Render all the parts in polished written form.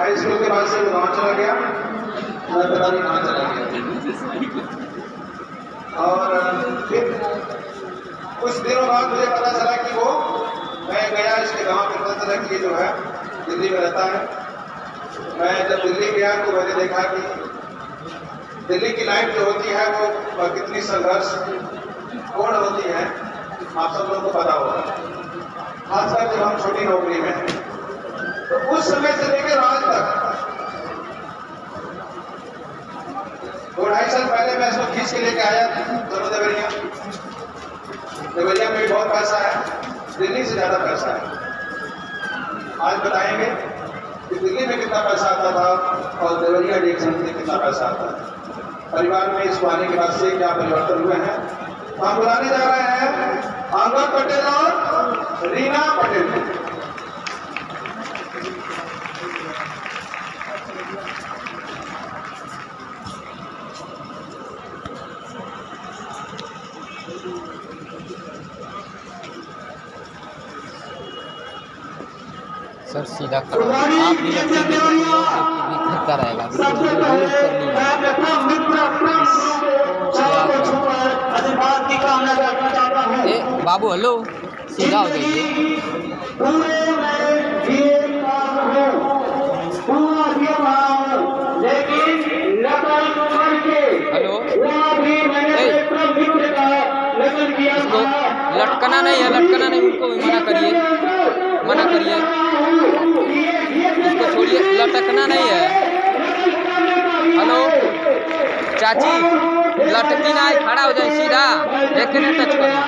High school के बाद से वो गाँव चला गया, मैं पता नहीं कहाँ चला गया। और फिर कुछ दिनों बाद मुझे पता चला कि वो, मैं गया इसके गाँव में, पता चला कि ये जो है दिल्ली में रहता है। मैं जब दिल्ली गया तो मैंने देखा कि दिल्ली की लाइफ जो होती है वो कितनी संघर्ष पूर्ण होती है, आप सब लोगों को पता होगा, खासकर जब हम छोटी नौकरी में हैं। तो उस समय से लेकर आज तक 2-2.5 साल पहले मैं इसको खींच के लेके आया दोनों देवरिया। देवरिया में भी बहुत पैसा है, दिल्ली से ज्यादा पैसा है। आज बताएंगे कि दिल्ली में कितना पैसा आता था और देवरिया डिवीजन में कितना पैसा आता है। परिवार में इसको आने के बाद से क्या परिवर्तन हुए हैं, हम बुलाने जा रहे हैं अंगद पटेल और रीना पटेल। सर सीधा करो, आप भी करता रहेगा। बाबू हेलो, सीधा हो जाइए। हेलो, इसको लटकना नहीं है, लटकना नहीं, उनको भी मना करिए, मना करिए, इसको छोड़िए, लटकना नहीं है। हेलो चाची, लटकी ना, खड़ा हो जाए सीधा, एक मिनट टच करो।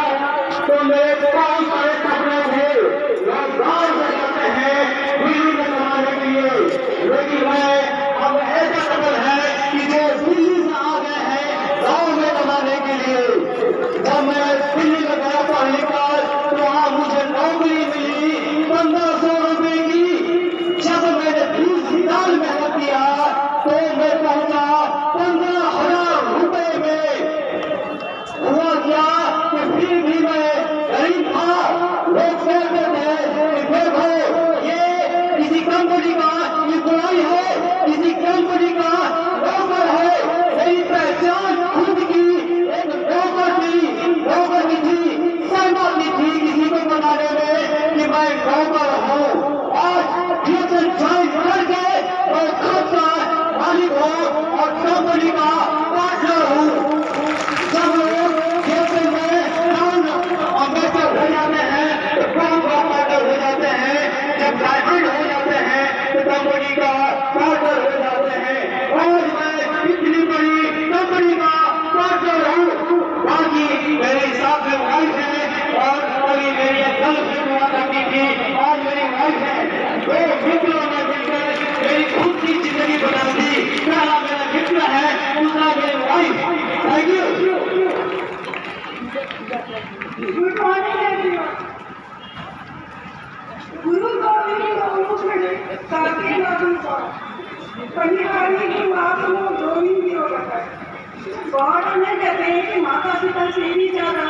कहते हैं कि माता पिता से भी ज्यादा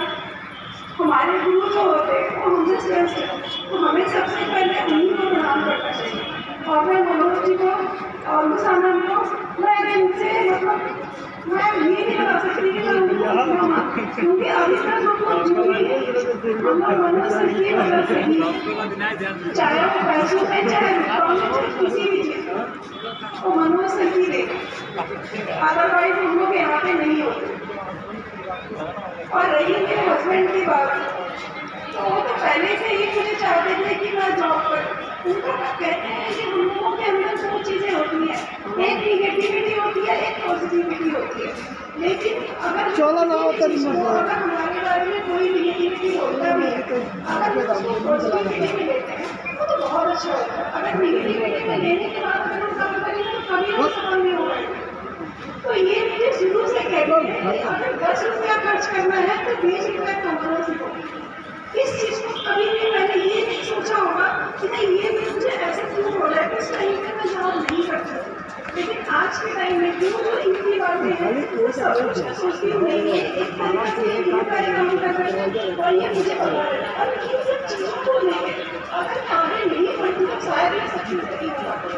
हमारे गुरु जो होते हैं वो हमसे श्रेष्ठ है, तो हमें सबसे पहले उन्हीं को प्रणाम करना चाहिए। और मैं मनोज जी को और मुसाना को मैं इनसे मैं ये नहीं बता सकती कि मैं उनको मानती, क्योंकि अभी तक हम लोग मनोज सर की वजह से ही, चाहे वो पैसों में चाहे किसी भी चीज वो मनोज सर की दे, अदरवाइज हम लोग यहाँ पे नहीं होते। और रही मेरे हस्बैंड की बात, तो वो तो पहले से ही मुझे चाहते थे कि मैं जॉब कर। उनका कहते हैं कि हम लोगों के अंदर 2 चीजें होती हैं, एक निगेटिविटी होती है, एक पॉजिटिविटी होती है। लेकिन अगर हमारे बारे में कोई निगेटिविटी होता भी है, अगर पॉजिटिविटी में लेते हैं तो बहुत अच्छा होता है। अगर निगेटिविटी में लेने के बाद अगर हम काम करेंगे तो कभी वो सफल नहीं होगा। तो ये मुझे शुरू से कहते हैं कि अगर 10 रुपया खर्च करना है तो 20 रुपया कमाना सीखो। इस चीज को कभी भी मैंने ये नहीं सोचा होगा कि नहीं ये मुझे ऐसे क्यों हो रहा है, इस टाइम पे मैं जॉब नहीं कर सकती। लेकिन आज के टाइम में क्यों जो इतनी बातें हैं वो सब कुछ मैं सोचती हूँ नहीं है एक तरीका से एक कार्य काम कर रहे हैं और ये मुझे पता है और इन सब चीज़ों को लेके अगर आगे नहीं बढ़ती तो शायद ये सब चीज़ें नहीं हो पाती।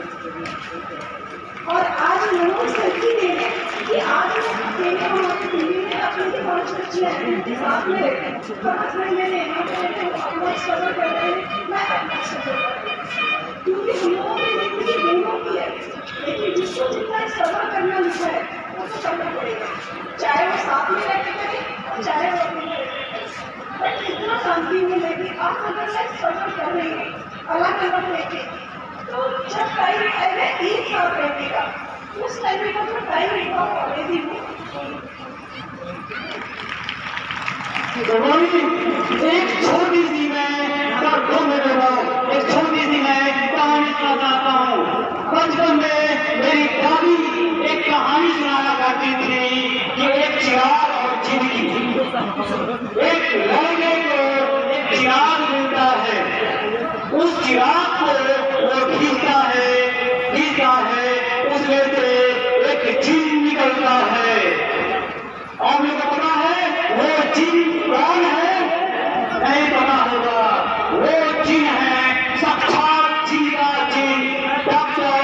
और आज लोग सही देने कि आज अकेले हमारी दिल्ली में अपनी 5 बच्चियाँ हैं उनके साथ में रहते हैं तो हस्बैंड मेरे यहाँ पे रहते हैं अपना स्ट्रगल कर रहे हैं मैं अपना स्ट्रगल कर रही हूँ क्योंकि हम लोगों की जिंदगी दोनों की है लेकिन जिसको जितना स्ट्रगल करना लिखा है वो तो करना पड़ेगा चाहे वो साथ में रह के करे और चाहे वो अपने बट इतना शांति मिलेगी आप अगर मैं स्ट्रगल कर रही हूँ अलग अलग रहके तो जब टाइम पहले एक साथ रहने का उस टाइम का जो टाइम इतना पड़ेगी वो एक छोटी सी मैं दो मेरे बाद एक छोटी सी मैं कहानी सुनाता हूँ। बचपन में मेरी दादी एक कहानी सुनाया करती थी कि एक चिराग और जिंदगी। एक लड़के को एक चिराग मिलता है, उस चिराग को वो खींचता है उसमें से एक जिन निकलता है। और मुझे पता है वो जिन कौन है नहीं पता होगा, वो जिन है साक्षात जिन का जिन डॉक्टर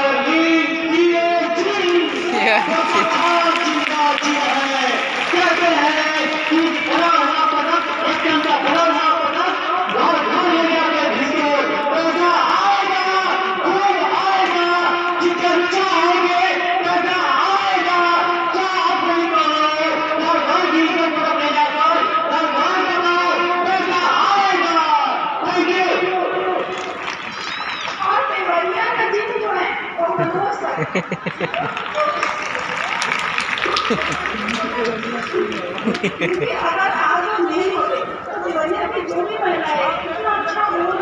साक्षात जिन का जिन है। कहते हैं कि बड़ा हुआ पदक एक दिन का बड़ा हुआ पदक घर घर ले जाकर भिजो पैसा आएगा खूब आएगा जितने चाहोगे पैसा आएगा चाह नहीं करो घर घर गिर के पदक ले जाकर घर घर बनाओ पैसा आएगा। Thank you. और देवरिया का जिन जो है वो मनोज है क्योंकि अगर आज वो नहीं होते तो देवरिया की जो भी महिलाएं इतना अच्छा बोल